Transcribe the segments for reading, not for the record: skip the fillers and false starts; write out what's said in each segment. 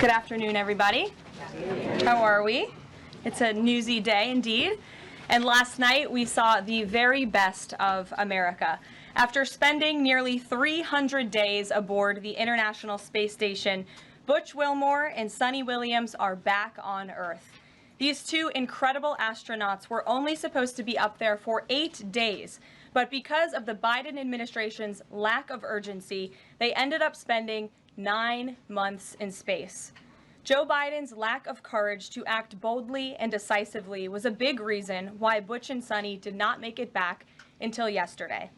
Good afternoon, everybody. How are we? It's a newsy day indeed. And last night we saw the very best of America. After spending nearly 300 days aboard the International Space Station, Butch Wilmore and Suni Williams are back on Earth. These two incredible astronauts were only supposed to be up there for 8 days, but because of the Biden administration's lack of urgency, they ended up spending 9 months in space. Joe Biden's lack of courage to act boldly and decisively was a big reason why Butch and Suni did not make it back until yesterday.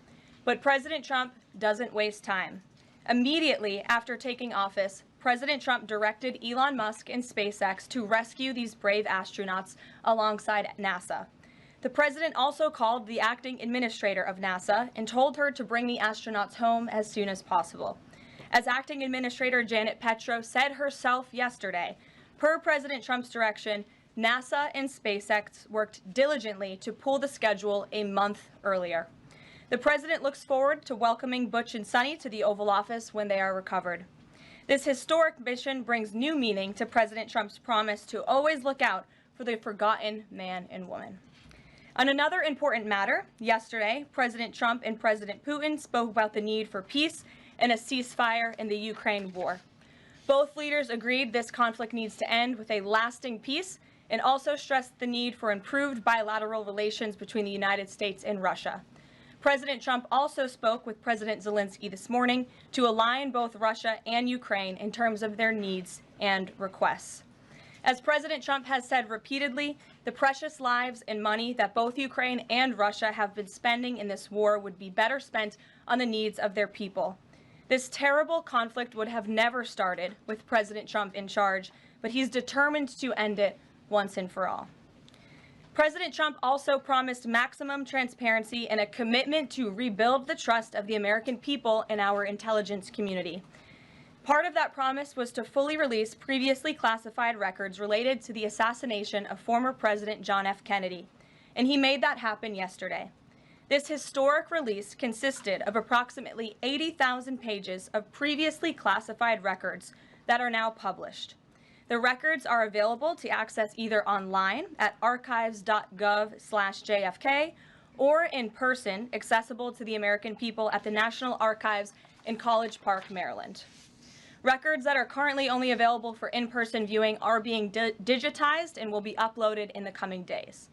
But President Trump doesn't waste time. Immediately after taking office, President Trump directed Elon Musk and SpaceX to rescue these brave astronauts alongside NASA. The president also called the acting administrator of NASA and told her to bring the astronauts home as soon as possible. As acting administrator Janet Petro said herself yesterday, per President Trump's direction, NASA and SpaceX worked diligently to pull the schedule a month earlier. The president looks forward to welcoming Butch and Suni to the Oval Office when they are recovered. This historic mission brings new meaning to President Trump's promise to always look out for the forgotten man and woman. On another important matter, yesterday, President Trump and President Putin spoke about the need for peace and a ceasefire in the Ukraine war. Both leaders agreed this conflict needs to end with a lasting peace and also stressed the need for improved bilateral relations between the United States and Russia. President Trump also spoke with President Zelensky this morning to align both Russia and Ukraine in terms of their needs and requests. As President Trump has said repeatedly, the precious lives and money that both Ukraine and Russia have been spending in this war would be better spent on the needs of their people. This terrible conflict would have never started with President Trump in charge, but he's determined to end it once and for all. President Trump also promised maximum transparency and a commitment to rebuild the trust of the American people in our intelligence community. Part of that promise was to fully release previously classified records related to the assassination of former President John F. Kennedy, and he made that happen yesterday. This historic release consisted of approximately 80,000 pages of previously classified records that are now published. The records are available to access either online at archives.gov/JFK or in person, accessible to the American people at the National Archives in College Park, Maryland. Records that are currently only available for in-person viewing are being digitized and will be uploaded in the coming days.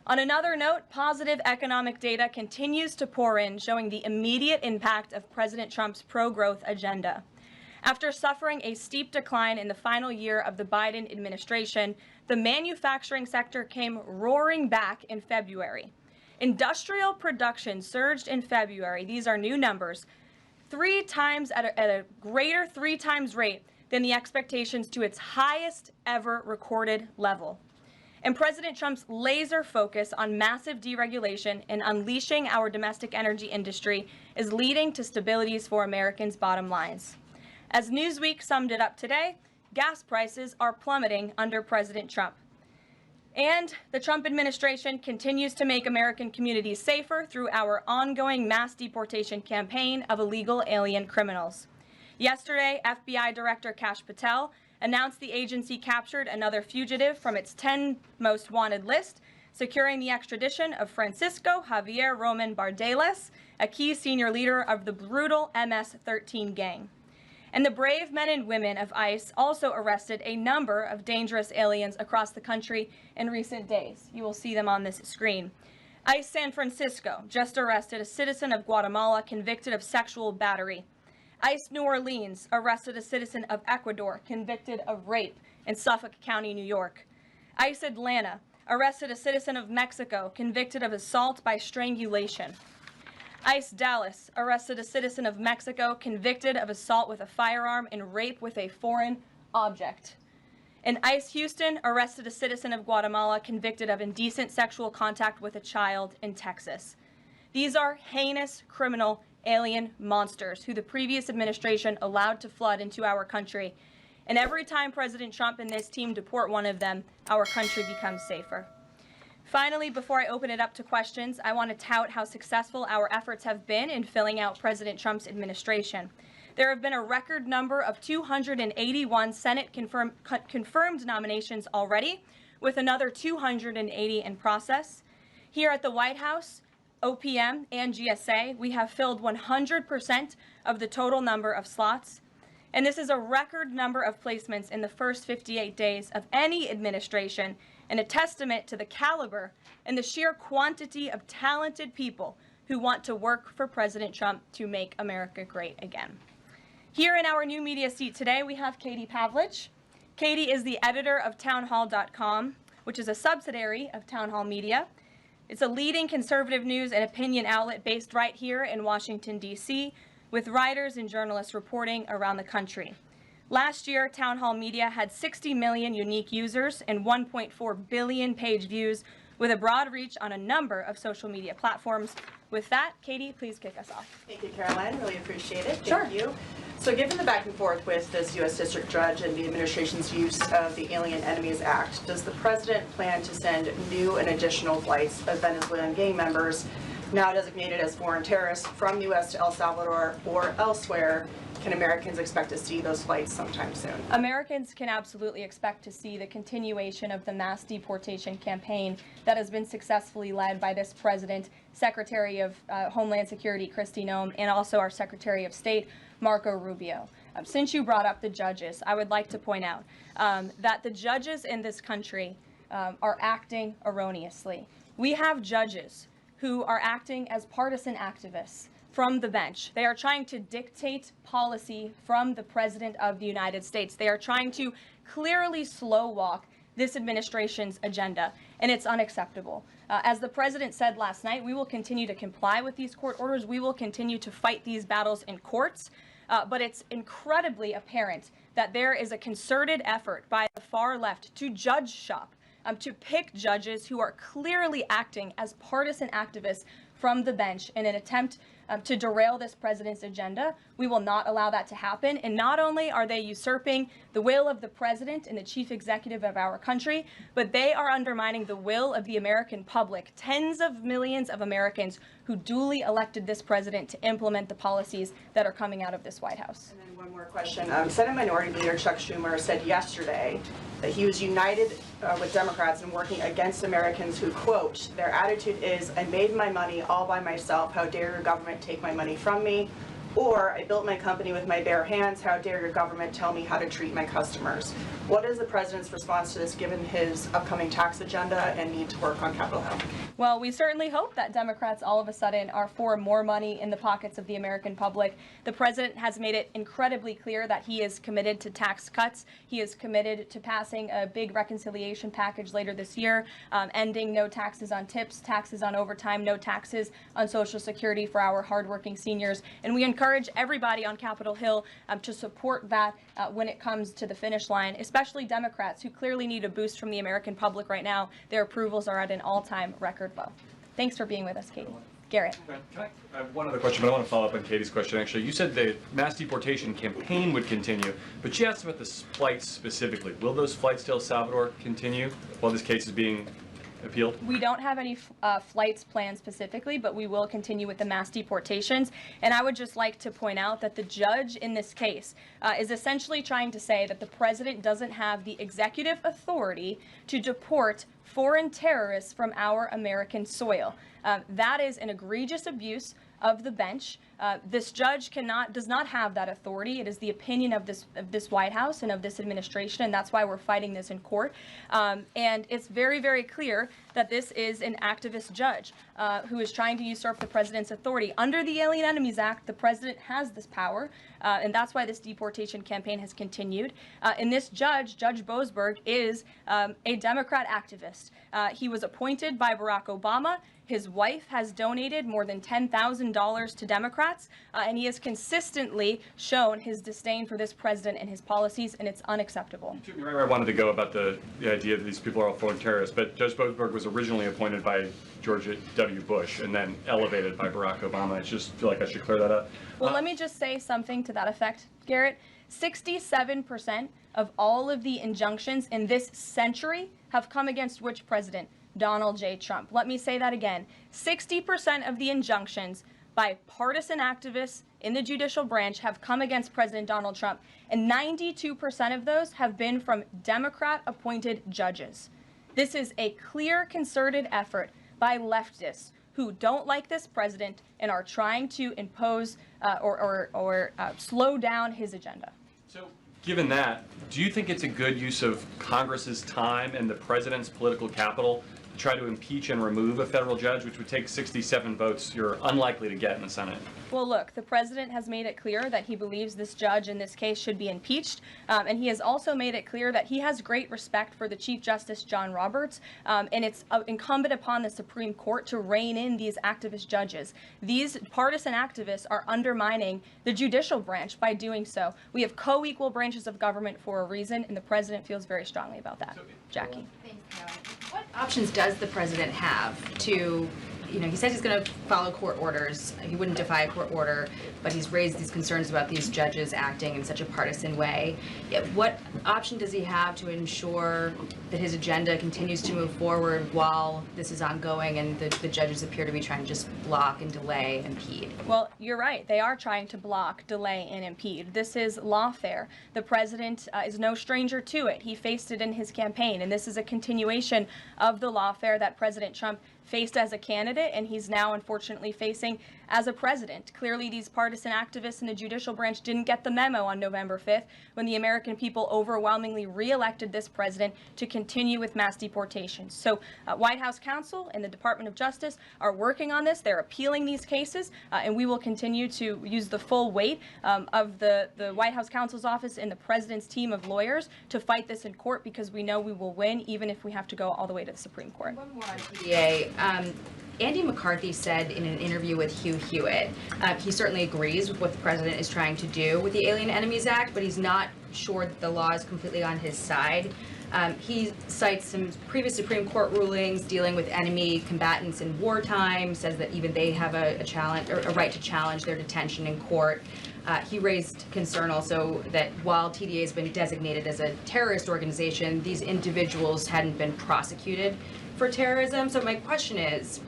On another note, positive economic data continues to pour in, showing the immediate impact of President Trump's pro-growth agenda. After suffering a steep decline in the final year of the Biden administration, the manufacturing sector came roaring back in February. Industrial production surged in February, these are new numbers, at a greater 3 times rate than the expectations to its highest ever recorded level. And President Trump's laser focus on massive deregulation and unleashing our domestic energy industry is leading to stabilities for Americans' bottom lines. As Newsweek summed it up today, gas prices are plummeting under President Trump. And the Trump administration continues to make American communities safer through our ongoing mass deportation campaign of illegal alien criminals. Yesterday, FBI Director Kash Patel announced the agency captured another fugitive from its 10 most wanted list, securing the extradition of Francisco Javier Roman Bardeles, a key senior leader of the brutal MS-13 gang. And the brave men and women of ICE also arrested a number of dangerous aliens across the country in recent days. You will see them on this screen. ICE San Francisco just arrested a citizen of Guatemala convicted of sexual battery. ICE New Orleans arrested a citizen of Ecuador convicted of rape in Suffolk County, New York. ICE Atlanta arrested a citizen of Mexico convicted of assault by strangulation. ICE Dallas arrested a citizen of Mexico convicted of assault with a firearm and rape with a foreign object. And ICE Houston arrested a citizen of Guatemala convicted of indecent sexual contact with a child in Texas. These are heinous criminal alien monsters who the previous administration allowed to flood into our country. And every time President Trump and this team deport one of them, our country becomes safer. Finally, before I open it up to questions, I want to tout how successful our efforts have been in filling out President Trump's administration. There have been a record number of 281 Senate confirmed nominations already, with another 280 in process. Here at the White House, OPM and GSA, we have filled 100% of the total number of slots. And this is a record number of placements in the first 58 days of any administration, and a testament to the caliber and the sheer quantity of talented people who want to work for President Trump to make America great again. Here in our new media seat today, we have Katie Pavlich. Katie is the editor of townhall.com, which is a subsidiary of Town Hall Media. It's a leading conservative news and opinion outlet based right here in Washington, D.C., with writers and journalists reporting around the country. Last year, Town Hall Media had 60 million unique users and 1.4 billion page views, with a broad reach on a number of social media platforms. With that, Katie, please kick us off. Thank you, Karoline. Really appreciate it. Sure. Thank you. So given the back and forth with this U.S. District Judge and the administration's use of the Alien Enemies Act, does the President plan to send new and additional flights of Venezuelan gang members, now designated as foreign terrorists, from the U.S. to El Salvador or elsewhere? Can Americans expect to see those flights sometime soon? Americans can absolutely expect to see the continuation of the mass deportation campaign that has been successfully led by this president, Secretary of Homeland Security Kristi Noem, and also our Secretary of State, Marco Rubio. Since you brought up the judges, I would like to point out that the judges in this country are acting erroneously. We have judges who are acting as partisan activists from the bench. They are trying to dictate policy from the President of the United States. They are trying to clearly slow walk this administration's agenda, and it's unacceptable. As the President said last night, we will continue to comply with these court orders. We will continue to fight these battles in courts, but it's incredibly apparent that there is a concerted effort by the far left to judge shop, to pick judges who are clearly acting as partisan activists from the bench in an attempt to derail this president's agenda. We will not allow that to happen. And not only are they usurping the will of the president and the chief executive of our country, but they are undermining the will of the American public, tens of millions of Americans who duly elected this president to implement the policies that are coming out of this White House. And then one more question. Senate Minority Leader Chuck Schumer said yesterday that he was united with Democrats in working against Americans who, quote, their attitude is, I made my money all by myself, how dare your government take my money from me? Or, I built my company with my bare hands, how dare your government tell me how to treat my customers? What is the president's response to this, given his upcoming tax agenda and need to work on Capitol Hill? Well, we certainly hope that Democrats all of a sudden are for more money in the pockets of the American public. The president has made it incredibly clear that he is committed to tax cuts. He is committed to passing a big reconciliation package later this year, ending no taxes on tips, taxes on overtime, no taxes on Social Security for our hardworking seniors. And we encourage everybody on Capitol Hill to support that when it comes to the finish line, especially Democrats who clearly need a boost from the American public right now. Their approvals are at an all-time record low. Thanks for being with us, Katie. Garrett. I have one other question, but I want to follow up on Katie's question, actually. You said the mass deportation campaign would continue, but she asked about the flights specifically. Will those flights to El Salvador continue while this case is being appealed? We don't have any flights planned specifically, but we will continue with the mass deportations. And I would just like to point out that the judge in this case is essentially trying to say that the president doesn't have the executive authority to deport foreign terrorists from our American soil. That is an egregious abuse of the bench. This judge does not have that authority. It is the opinion of this White House and of this administration, and that's why we're fighting this in court. And it's very, very clear that this is an activist judge who is trying to usurp the president's authority. Under the Alien Enemies Act, the president has this power, and that's why this deportation campaign has continued. And this judge, Judge Boasberg, is a Democrat activist. He was appointed by Barack Obama. His wife has donated more than $10,000 to Democrats, and he has consistently shown his disdain for this president and his policies, and it's unacceptable. I wanted to go about the idea that these people are all foreign terrorists, but Judge Boasberg was originally appointed by George W. Bush and then elevated by Barack Obama. I just feel like I should clear that up. Well, let me just say something to that effect, Garrett. 67% of all of the injunctions in this century have come against which president? Donald J. Trump. Let me say that again. 60% of the injunctions by partisan activists in the judicial branch have come against President Donald Trump, and 92% of those have been from Democrat-appointed judges. This is a clear, concerted effort by leftists who don't like this president and are trying to impose or slow down his agenda. So, given that, do you think it's a good use of Congress's time and the president's political capital to try to impeach and remove a federal judge, which would take 67 votes you're unlikely to get in the Senate? Well, look, the president has made it clear that he believes this judge in this case should be impeached, and he has also made it clear that he has great respect for the Chief Justice John Roberts, and it's incumbent upon the Supreme Court to rein in these activist judges. These partisan activists are undermining the judicial branch by doing so. We have co-equal branches of government for a reason, and the president feels very strongly about that. Jackie. Thanks, Karoline. What options does the president have to, he says he's going to follow court orders. He wouldn't defy a court order, but he's raised these concerns about these judges acting in such a partisan way. Yet what option does he have to ensure that his agenda continues to move forward while this is ongoing and the judges appear to be trying to just block and delay and impede? Well, you're right. They are trying to block, delay, and impede. This is lawfare. The president is no stranger to it. He faced it in his campaign, and this is a continuation of the lawfare that President Trump faced as a candidate, and he's now unfortunately facing as a president. Clearly, these partisan activists in the judicial branch didn't get the memo on November 5th when the American people overwhelmingly re-elected this president to continue with mass deportations. So White House counsel and the Department of Justice are working on this. They're appealing these cases, and we will continue to use the full weight of the White House counsel's office and the president's team of lawyers to fight this in court, because we know we will win even if we have to go all the way to the Supreme Court. One more on TDA. Andy McCarthy said in an interview with Hugh Hewitt, he certainly agrees with what the president is trying to do with the Alien Enemies Act, but he's not sure that the law is completely on his side. He cites some previous Supreme Court rulings dealing with enemy combatants in wartime, says that even they have a right to challenge their detention in court. He raised concern also that while TDA has been designated as a terrorist organization, these individuals hadn't been prosecuted for terrorism. So my question is,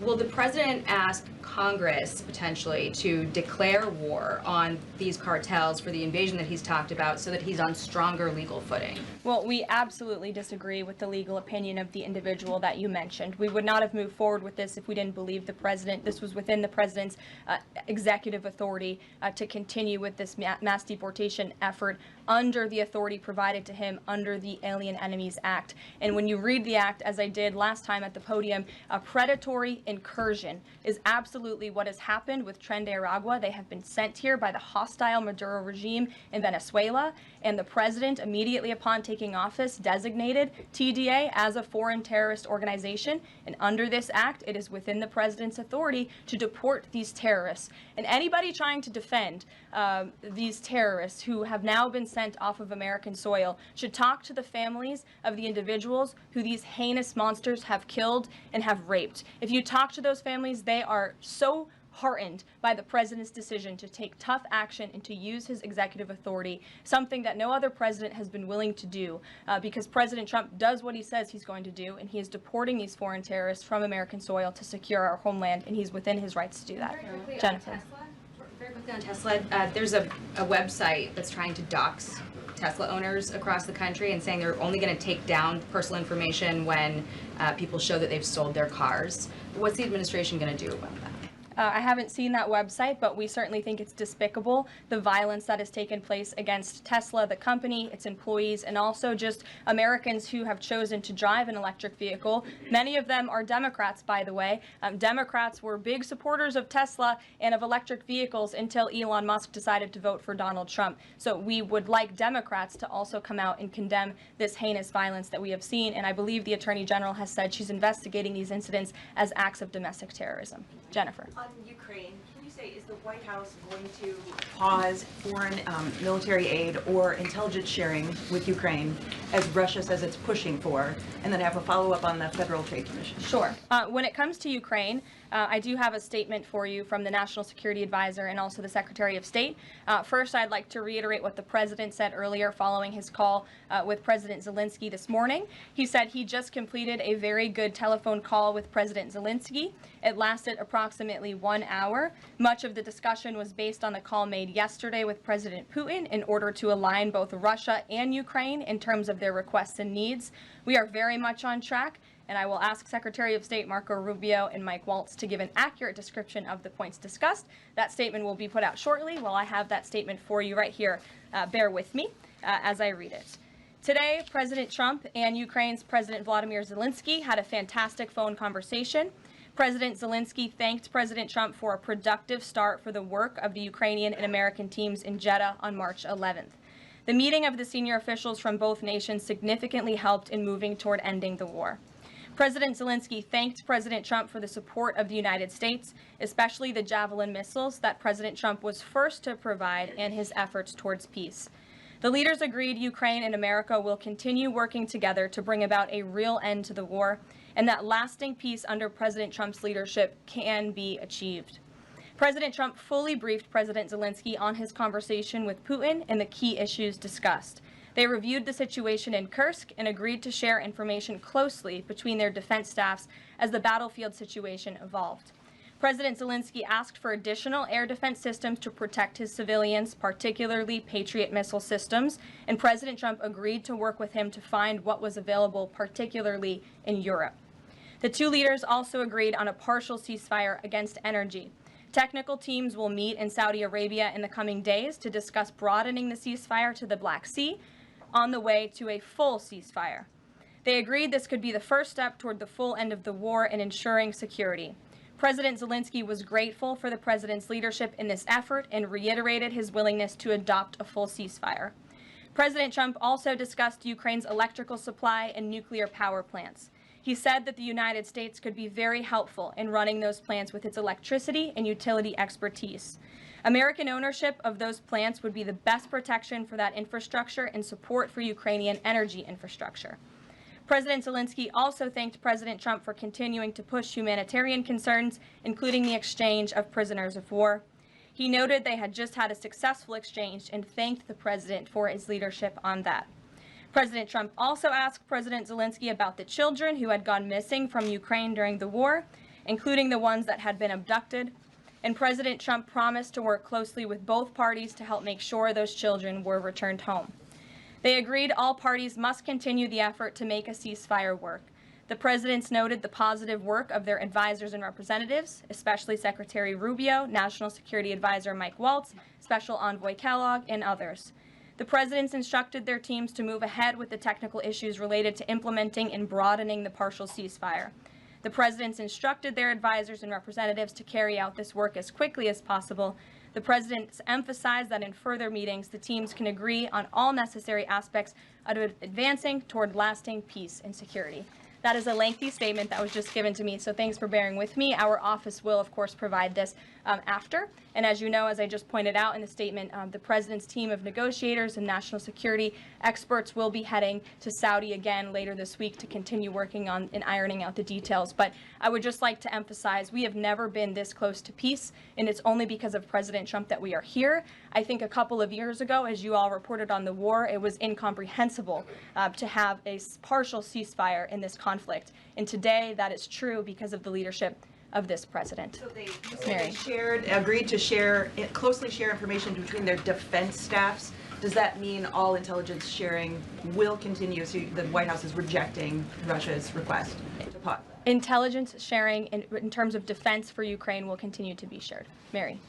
will the president ask Congress potentially to declare war on these cartels for the invasion that he's talked about so that he's on stronger legal footing? Well, we absolutely disagree with the legal opinion of the individual that you mentioned. We would not have moved forward with this if we didn't believe the president. This was within the president's executive authority to continue with this mass deportation effort under the authority provided to him under the Alien Enemies Act. And when you read the act, as I did last time at the podium, a predatory incursion is absolutely what has happened with Tren de Aragua. They have been sent here by the hostile Maduro regime in Venezuela, and the president, immediately upon taking office, designated TDA as a foreign terrorist organization. And under this act, it is within the president's authority to deport these terrorists. And anybody trying to defend these terrorists who have now been sent off of American soil should talk to the families of the individuals who these heinous monsters have killed and have raped. If you talk to those families, they are so heartened by the president's decision to take tough action and to use his executive authority, something that no other president has been willing to do, because President Trump does what he says he's going to do, and he is deporting these foreign terrorists from American soil to secure our homeland, and he's within his rights to do that. Jennifer. Very quickly on Tesla, there's a website that's trying to dox Tesla owners across the country and saying they're only going to take down personal information when people show that they've sold their cars. What's the administration going to do about that? I haven't seen that website, but we certainly think it's despicable, the violence that has taken place against Tesla, the company, its employees, and also just Americans who have chosen to drive an electric vehicle. Many of them are Democrats, by the way. Democrats were big supporters of Tesla and of electric vehicles until Elon Musk decided to vote for Donald Trump. So we would like Democrats to also come out and condemn this heinous violence that we have seen, and I believe the Attorney General has said she's investigating these incidents as acts of domestic terrorism. Jennifer. On Ukraine, can you say, is the White House going to pause foreign military aid or intelligence sharing with Ukraine, as Russia says it's pushing for, and then have a follow-up on the Federal Trade Commission? Sure. When it comes to Ukraine, I do have a statement for you from the National Security Advisor and also the Secretary of State. First, I'd like to reiterate what the President said earlier following his call with President Zelensky this morning. He said he just completed a very good telephone call with President Zelensky. It lasted approximately 1 hour. Much of the discussion was based on the call made yesterday with President Putin in order to align both Russia and Ukraine in terms of their requests and needs. We are very much on track, and I will ask Secretary of State Marco Rubio and Mike Waltz to give an accurate description of the points discussed. That statement will be put out shortly. Well, I have that statement for you right here. Bear with me as I read it. Today, President Trump and Ukraine's President Volodymyr Zelensky had a fantastic phone conversation. President Zelensky thanked President Trump for a productive start for the work of the Ukrainian and American teams in Jeddah on March 11th. The meeting of the senior officials from both nations significantly helped in moving toward ending the war. President Zelensky thanked President Trump for the support of the United States, especially the Javelin missiles that President Trump was first to provide and his efforts towards peace. The leaders agreed Ukraine and America will continue working together to bring about a real end to the war, and that lasting peace under President Trump's leadership can be achieved. President Trump fully briefed President Zelensky on his conversation with Putin and the key issues discussed. They reviewed the situation in Kursk and agreed to share information closely between their defense staffs as the battlefield situation evolved. President Zelensky asked for additional air defense systems to protect his civilians, particularly Patriot missile systems, and President Trump agreed to work with him to find what was available, particularly in Europe. The two leaders also agreed on a partial ceasefire against energy. Technical teams will meet in Saudi Arabia in the coming days to discuss broadening the ceasefire to the Black Sea on the way to a full ceasefire. They agreed this could be the first step toward the full end of the war and ensuring security. President Zelensky was grateful for the president's leadership in this effort and reiterated his willingness to adopt a full ceasefire. President Trump also discussed Ukraine's electrical supply and nuclear power plants. He said that the United States could be very helpful in running those plants with its electricity and utility expertise. American ownership of those plants would be the best protection for that infrastructure and support for Ukrainian energy infrastructure. President Zelensky also thanked President Trump for continuing to push humanitarian concerns, including the exchange of prisoners of war. He noted they had just had a successful exchange and thanked the president for his leadership on that. President Trump also asked President Zelensky about the children who had gone missing from Ukraine during the war, including the ones that had been abducted. And President Trump promised to work closely with both parties to help make sure those children were returned home. They agreed all parties must continue the effort to make a ceasefire work. The presidents noted the positive work of their advisors and representatives, especially Secretary Rubio, National Security Advisor Mike Waltz, Special Envoy Kellogg, and others. The presidents instructed their teams to move ahead with the technical issues related to implementing and broadening the partial ceasefire. The presidents instructed their advisors and representatives to carry out this work as quickly as possible. The presidents emphasized that in further meetings, the teams can agree on all necessary aspects of advancing toward lasting peace and security. That is a lengthy statement that was just given to me, so thanks for bearing with me. Our office will, of course, provide this after. And as you know, as I just pointed out in the statement, the president's team of negotiators and national security experts will be heading to Saudi again later this week to continue working on and ironing out the details. But I would just like to emphasize we have never been this close to peace, and it's only because of President Trump that we are here. I think a couple of years ago, as you all reported on the war, it was incomprehensible to have a partial ceasefire in this conflict. And today, that is true because of the leadership of this president. So they Mary. agreed to closely share information between their defense staffs. Does that mean all intelligence sharing will continue? So the White House is rejecting Russia's request to pause. Intelligence sharing in terms of defense for Ukraine will continue to be shared. Mary.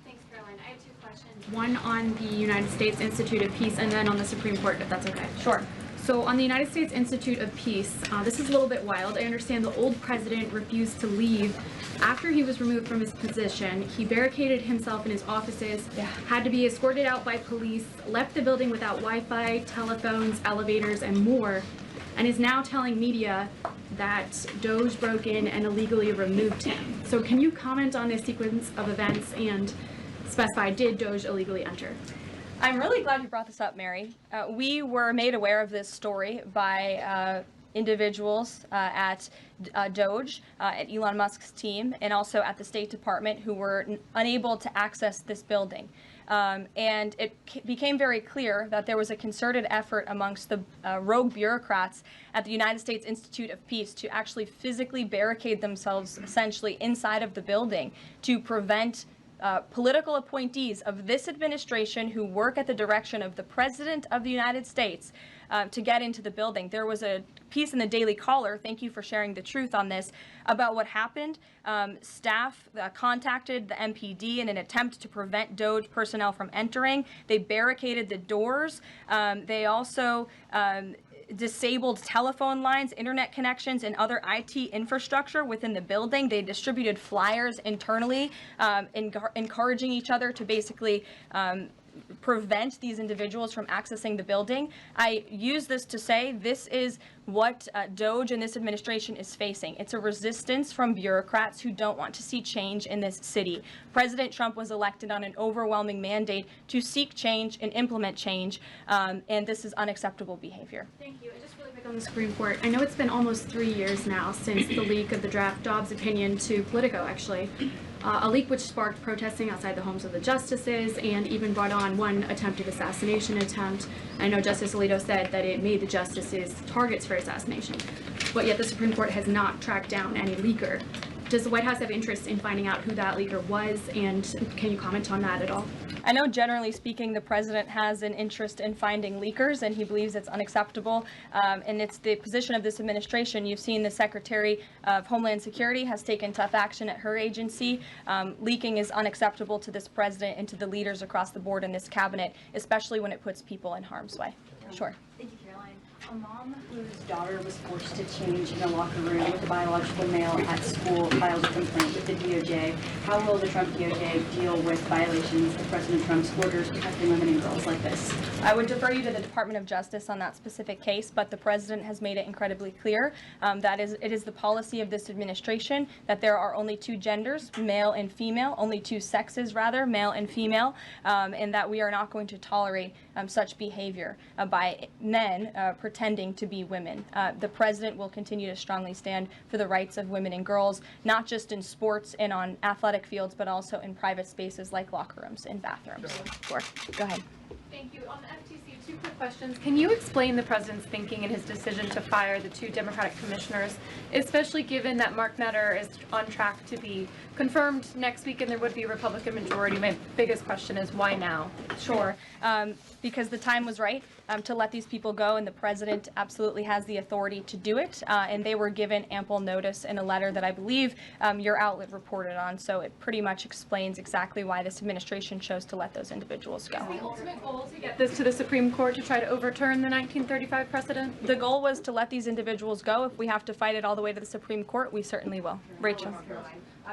Thanks, Caroline. I have two questions. One on the United States Institute of Peace and then on the Supreme Court, if that's okay. Sure. So on the United States Institute of Peace, this is a little bit wild. I understand the old president refused to leave after he was removed from his position. He barricaded himself in his offices, had to be escorted out by police, left the building without Wi-Fi, telephones, elevators, and more, and is now telling media that Doge broke in and illegally removed him. So can you comment on this sequence of events and specify, did Doge illegally enter? I'm really glad you brought this up, Mary. We were made aware of this story by individuals at Doge, at Elon Musk's team, and also at the State Department who were unable to access this building. And it became very clear that there was a concerted effort amongst the rogue bureaucrats at the United States Institute of Peace to actually physically barricade themselves essentially inside of the building to prevent political appointees of this administration who work at the direction of the President of the United States to get into the building. There was a piece in the Daily Caller, thank you for sharing the truth on this, about what happened. Staff contacted the MPD in an attempt to prevent Doge personnel from entering. They barricaded the doors. They also disabled telephone lines, internet connections, and other IT infrastructure within the building. They distributed flyers internally, encouraging each other to basically prevent these individuals from accessing the building. I use this to say this is what Doge and this administration is facing. It's a resistance from bureaucrats who don't want to see change in this city. President Trump was elected on an overwhelming mandate to seek change and implement change, and this is unacceptable behavior. Thank you. And just really quick on the Supreme Court, I know it's been almost 3 years now since the leak of the draft Dobbs opinion to Politico, actually. A leak which sparked protesting outside the homes of the justices and even brought on one attempted assassination attempt. I know Justice Alito said that it made the justices targets for assassination, but yet the Supreme Court has not tracked down any leaker. Does the White House have interest in finding out who that leaker was, and can you comment on that at all? I know generally speaking the president has an interest in finding leakers and he believes it's unacceptable, and it's the position of this administration. You've seen the Secretary of Homeland Security has taken tough action at her agency. Leaking is unacceptable to this president and to the leaders across the board in this cabinet, especially when it puts people in harm's way. Sure. Thank you, Caroline. A mom whose daughter was forced to change in a locker room with a biological male at school filed a complaint with the DOJ. How will the Trump DOJ deal with violations of President Trump's orders protecting women and girls like this? I would defer you to the Department of Justice on that specific case, but the president has made it incredibly clear that it is the policy of this administration that there are only two genders, male and female, only two sexes rather, male and female, and that we are not going to tolerate such behavior by men pretending to be women. The president will continue to strongly stand for the rights of women and girls, not just in sports and on athletic fields, but also in private spaces like locker rooms and bathrooms. Sure. Go ahead. Thank you. On the FTC, two quick questions. Can you explain the president's thinking in his decision to fire the two Democratic commissioners, especially given that Mark Meadow is on track to be confirmed next week and there would be a Republican majority? My biggest question is why now? Sure. Because the time was right to let these people go, and the president absolutely has the authority to do it. And they were given ample notice in a letter that I believe your outlet reported on. So it pretty much explains exactly why this administration chose to let those individuals go. Is the ultimate goal to get this to the Supreme Court to try to overturn the 1935 precedent? The goal was to let these individuals go. If we have to fight it all the way to the Supreme Court, we certainly will. Rachel.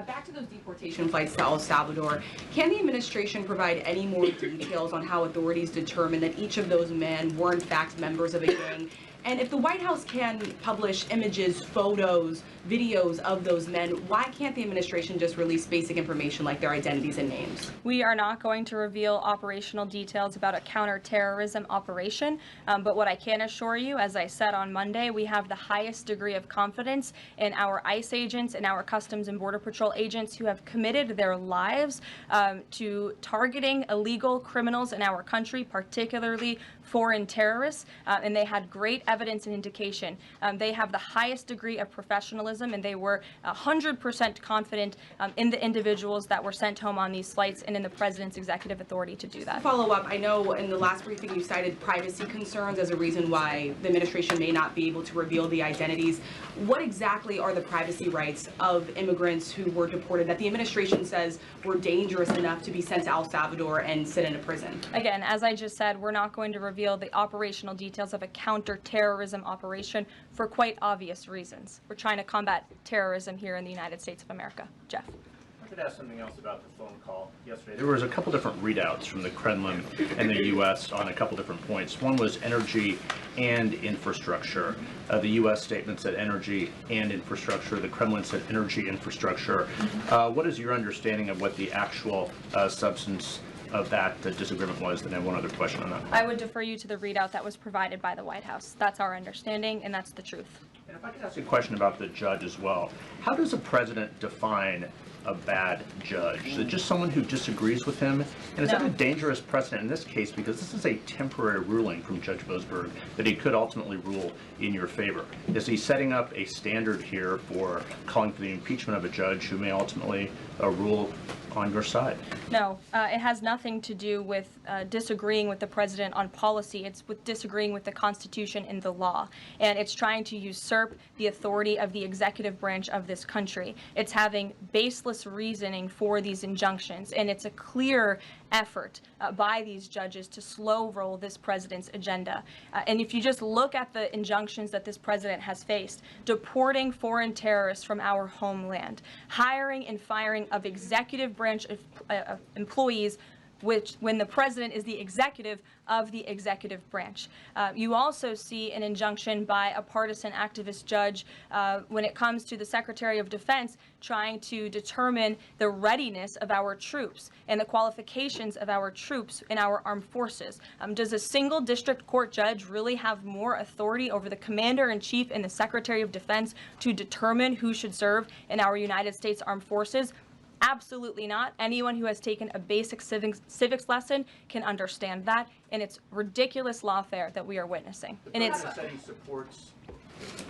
Back to those deportation flights to El Salvador, can the administration provide any more details on how authorities determined that each of those men were in fact members of a gang? And if the White House can publish images, photos, videos of those men, why can't the administration just release basic information like their identities and names? We are not going to reveal operational details about a counterterrorism operation, but what I can assure you, as I said on Monday, we have the highest degree of confidence in our ICE agents and our Customs and Border Patrol agents who have committed their lives to targeting illegal criminals in our country, particularly foreign terrorists, and they had great evidence and indication. They have the highest degree of professionalism, and they were 100% confident in the individuals that were sent home on these flights and in the president's executive authority to do that. Follow up, I know in the last briefing you cited privacy concerns as a reason why the administration may not be able to reveal the identities. What exactly are the privacy rights of immigrants who were deported that the administration says were dangerous enough to be sent to El Salvador and sit in a prison? Again, as I just said, we're not going to reveal the operational details of a counterterrorism operation for quite obvious reasons. We're trying to combat terrorism here in the United States of America. Jeff. I could ask something else about the phone call yesterday. There was a couple different readouts from the Kremlin and the U.S. on a couple different points. One was energy and infrastructure. The U.S. statement said energy and infrastructure. The Kremlin said energy infrastructure. What is your understanding of what the actual substance of that disagreement was. Then I have one other question on that. I would defer you to the readout that was provided by the White House. That's our understanding, and that's the truth. And if I could ask a question about the judge as well. How does a president define a bad judge? Is it just someone who disagrees with him? And is that a dangerous precedent in this case, because this is a temporary ruling from Judge Boasberg that he could ultimately rule in your favor? Is he setting up a standard here for calling for the impeachment of a judge who may ultimately rule on your side? No, it has nothing to do with disagreeing with the president on policy. It's with disagreeing with the Constitution and the law. And it's trying to usurp the authority of the executive branch of this country. It's having baseless reasoning for these injunctions. And it's a clear effort by these judges to slow roll this president's agenda. And if you just look at the injunctions that this president has faced, deporting foreign terrorists from our homeland, hiring and firing of executive branch employees, which when the president is the executive of the executive branch. You also see an injunction by a partisan activist judge when it comes to the Secretary of Defense trying to determine the readiness of our troops and the qualifications of our troops in our armed forces. Does a single district court judge really have more authority over the Commander-in-Chief and the Secretary of Defense to determine who should serve in our United States Armed Forces? Absolutely not. Anyone who has taken a basic civics lesson can understand that, and it's ridiculous lawfare that we are witnessing. And it's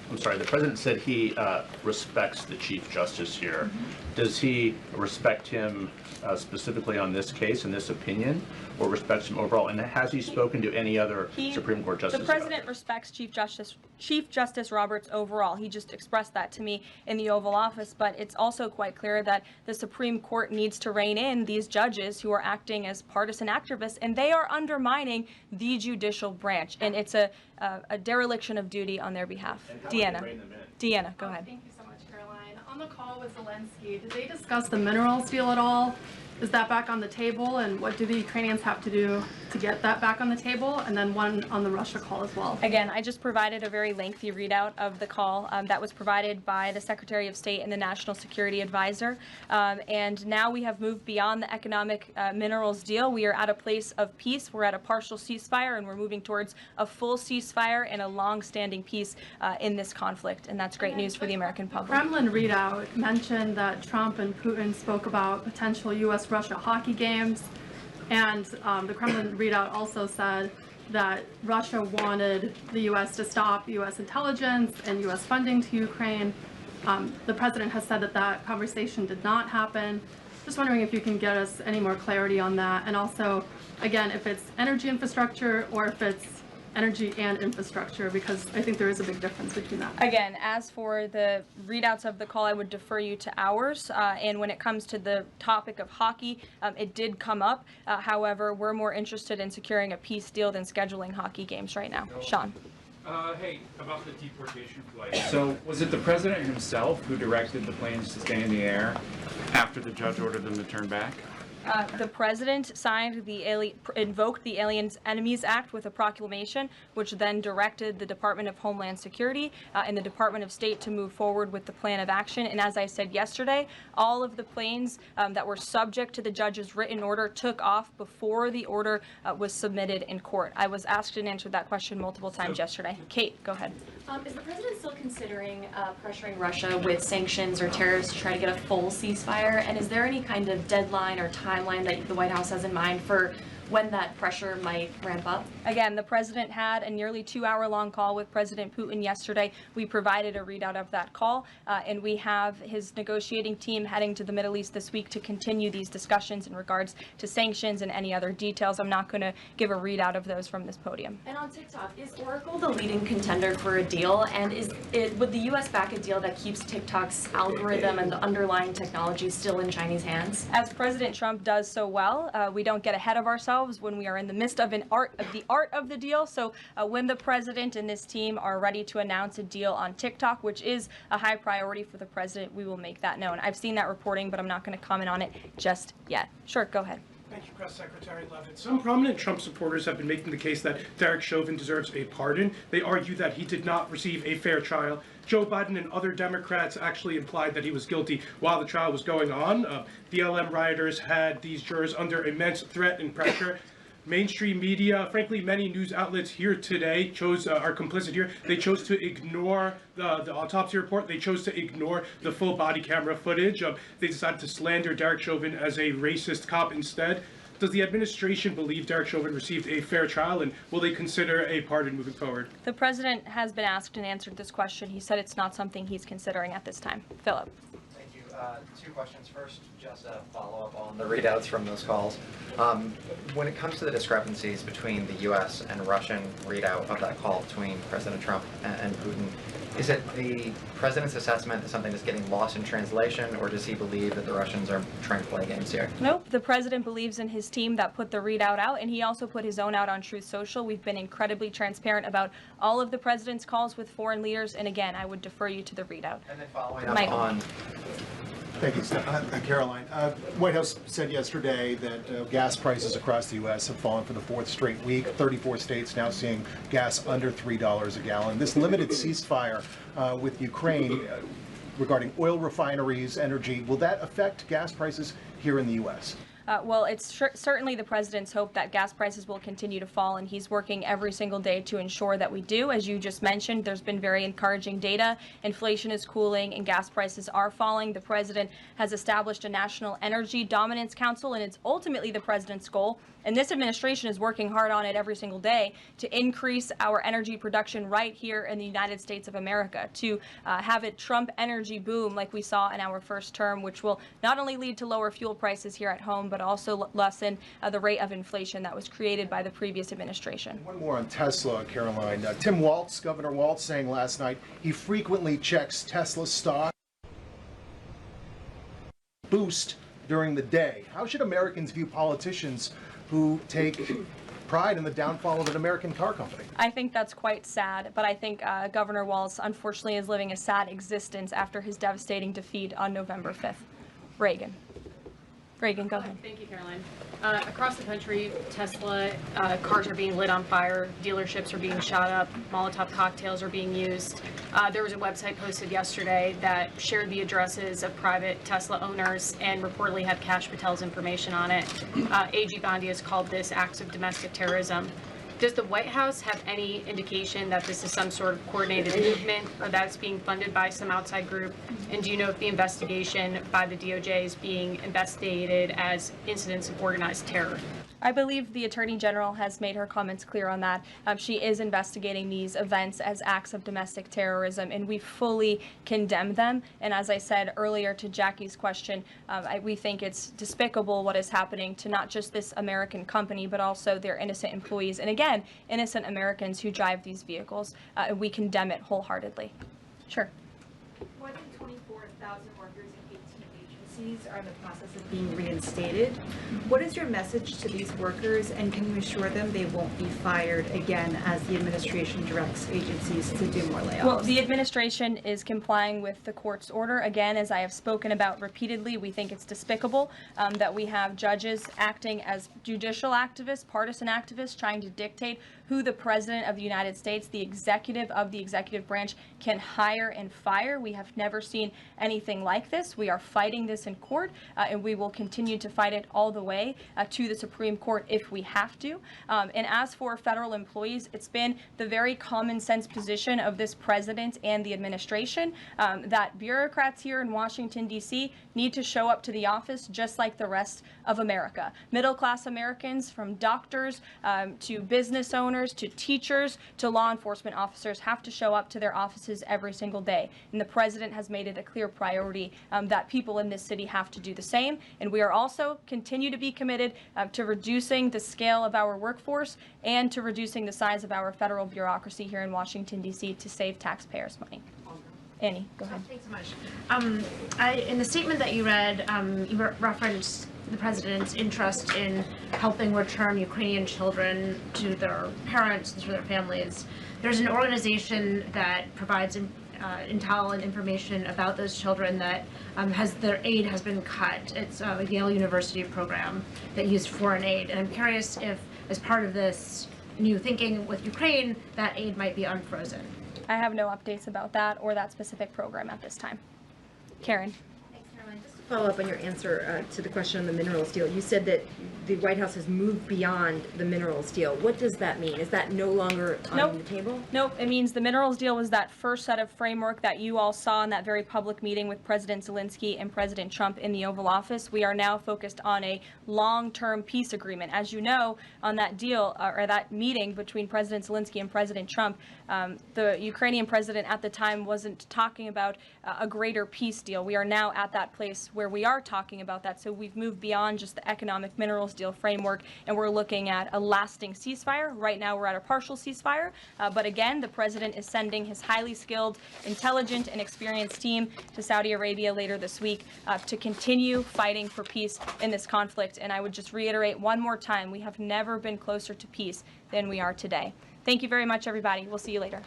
I'm sorry, the president said he respects the Chief Justice here. Does he respect him specifically on this case and this opinion, or respects him overall? And has he spoken to any other Supreme Court justice? The president respects Chief Justice Roberts overall. He just expressed that to me in the Oval Office, but it's also quite clear that the Supreme Court needs to rein in these judges who are acting as partisan activists, and they are undermining the judicial branch, and it's a dereliction of duty on their behalf. Deanna, go ahead. Thank you so much, Caroline. On the call with Zelensky, did they discuss the minerals deal at all? Is that back on the table, and what do the Ukrainians have to do to get that back on the table? And then one on the Russia call as well. Again, I just provided a very lengthy readout of the call that was provided by the Secretary of State and the National Security Advisor. And now we have moved beyond the economic minerals deal. We are at a place of peace. We're at a partial ceasefire, and we're moving towards a full ceasefire and a long-standing peace in this conflict. And that's great news for the American public. Kremlin readout mentioned that Trump and Putin spoke about potential U.S.-Russia hockey games. And the Kremlin readout also said that Russia wanted the U.S. to stop U.S. intelligence and U.S. funding to Ukraine. The president has said that that conversation did not happen. Just wondering if you can get us any more clarity on that. And also, again, if it's energy infrastructure or if it's energy and infrastructure, because I think there is a big difference between that. Again, as for the readouts of the call, I would defer you to ours. And when it comes to the topic of hockey, it did come up. However, we're more interested in securing a peace deal than scheduling hockey games right now. Sean. Hey, about the deportation flight. So was it the president himself who directed the planes to stay in the air after the judge ordered them to turn back? The president invoked the Aliens Enemies Act with a proclamation, which then directed the Department of Homeland Security and the Department of State to move forward with the plan of action. And as I said yesterday, all of the planes that were subject to the judge's written order took off before the order was submitted in court. I was asked and answered that question multiple times yesterday. Kate, go ahead. Is the president still considering pressuring Russia with sanctions or tariffs to try to get a full ceasefire? And is there any kind of deadline or timeline that the White House has in mind for when that pressure might ramp up? Again, the president had a nearly 2-hour-long call with President Putin yesterday. We provided a readout of that call, and we have his negotiating team heading to the Middle East this week to continue these discussions in regards to sanctions and any other details. I'm not going to give a readout of those from this podium. And on TikTok, is Oracle the leading contender for a deal? And would the U.S. back a deal that keeps TikTok's algorithm and the underlying technology still in Chinese hands? As President Trump does so well, we don't get ahead of ourselves when we are in the midst of the art of the deal. So when the president and this team are ready to announce a deal on TikTok, which is a high priority for the president, we will make that known. I've seen that reporting, but I'm not going to comment on it just yet. Sure, go ahead. Thank you, Press Secretary Leavitt. Some prominent Trump supporters have been making the case that Derek Chauvin deserves a pardon. They argue that he did not receive a fair trial. Joe Biden and other Democrats actually implied that he was guilty while the trial was going on. BLM rioters had these jurors under immense threat and pressure. Mainstream media, frankly, many news outlets here today are complicit here. They chose to ignore the autopsy report. They chose to ignore the full body camera footage. They decided to slander Derek Chauvin as a racist cop instead. Does the administration believe Derek Chauvin received a fair trial, and will they consider a pardon moving forward? The president has been asked and answered this question. He said it's not something he's considering at this time. Philip. Thank you. Two questions. First, just a follow-up on the readouts from those calls. When it comes to the discrepancies between the U.S. and Russian readout of that call between President Trump and Putin, is it the president's assessment that something is getting lost in translation, or does he believe that the Russians are trying to play games here? Nope. The president believes in his team that put the readout out, and he also put his own out on Truth Social. We've been incredibly transparent about all of the president's calls with foreign leaders, and again, I would defer you to the readout. And then following up on... Thank you, Karoline. White House said yesterday that gas prices across the U.S. have fallen for the fourth straight week. 34 states now seeing gas under $3 a gallon. This limited ceasefire with Ukraine regarding oil refineries, energy, will that affect gas prices here in the U.S.? Well, it's certainly the president's hope that gas prices will continue to fall, and he's working every single day to ensure that we do. As you just mentioned, there's been very encouraging data. Inflation is cooling and gas prices are falling. The president has established a National Energy Dominance Council, and it's ultimately the president's goal. And this administration is working hard on it every single day to increase our energy production right here in the United States of America, to have a Trump energy boom like we saw in our first term, which will not only lead to lower fuel prices here at home, but also lessen the rate of inflation that was created by the previous administration. One more on Tesla, Karoline. Tim Walz, Governor Walz, saying last night he frequently checks Tesla stock boost during the day. How should Americans view politicians who take pride in the downfall of an American car company? I think that's quite sad, but I think Governor Walz unfortunately is living a sad existence after his devastating defeat on November 5th. Reagan, go ahead. Thank you, Caroline. Across the country, Tesla cars are being lit on fire, dealerships are being shot up, Molotov cocktails are being used. There was a website posted yesterday that shared the addresses of private Tesla owners and reportedly had Kash Patel's information on it. AG Gandhi has called this acts of domestic terrorism. Does the White House have any indication that this is some sort of coordinated movement or that it's being funded by some outside group? And do you know if the investigation by the DOJ is being investigated as incidents of organized terror? I believe the Attorney General has made her comments clear on that. She is investigating these events as acts of domestic terrorism, and we fully condemn them. And as I said earlier to Jackie's question, we think it's despicable what is happening to not just this American company, but also their innocent employees. And again, innocent Americans who drive these vehicles. And we condemn it wholeheartedly. Sure. More than 24,000 workers in 18 agencies are in the process of being reinstated. What is your message to these workers, and can you assure them they won't be fired again as the administration directs agencies to do more layoffs? Well, the administration is complying with the court's order. Again, as I have spoken about repeatedly, we think it's despicable that we have judges acting as judicial activists, partisan activists, trying to dictate who the President of the United States, the executive of the executive branch, can hire and fire. We have never seen anything like this. We are fighting this in court, and we will continue to fight it all the way to the Supreme Court if we have to. And as for federal employees, it's been the very common sense position of this president and the administration that bureaucrats here in Washington, D.C. need to show up to the office just like the rest of America. Middle-class Americans, from doctors to business owners to teachers to law enforcement officers, have to show up to their offices every single day. And the president has made it a clear priority that people in this city have to do the same. And we are also continue to be committed to reducing the scale of our workforce and to reducing the size of our federal bureaucracy here in Washington, D.C. to save taxpayers' money. Annie, go ahead. Thanks so much. In the statement that you read, you referenced the president's interest in helping return Ukrainian children to their parents and to their families. There's an organization that provides intel and information about those children that their aid has been cut. It's a Yale University program that used foreign aid. And I'm curious if, as part of this new thinking with Ukraine, that aid might be unfrozen. I have no updates about that or that specific program at this time. Karen. Follow up on your answer to the question on the minerals deal. You said that the White House has moved beyond the minerals deal. What does that mean? Is that no longer on the table? Nope. It means the minerals deal was that first set of framework that you all saw in that very public meeting with President Zelensky and President Trump in the Oval Office. We are now focused on a long-term peace agreement. As you know, on that deal or that meeting between President Zelensky and President Trump, the Ukrainian president at the time wasn't talking about a greater peace deal. We are now at that place where we are talking about that. So we've moved beyond just the economic minerals deal framework, and we're looking at a lasting ceasefire. Right now we're at a partial ceasefire, but again, the president is sending his highly skilled, intelligent, and experienced team to Saudi Arabia later this week to continue fighting for peace in this conflict. And I would just reiterate one more time, we have never been closer to peace than we are today. Thank you very much, everybody. We'll see you later.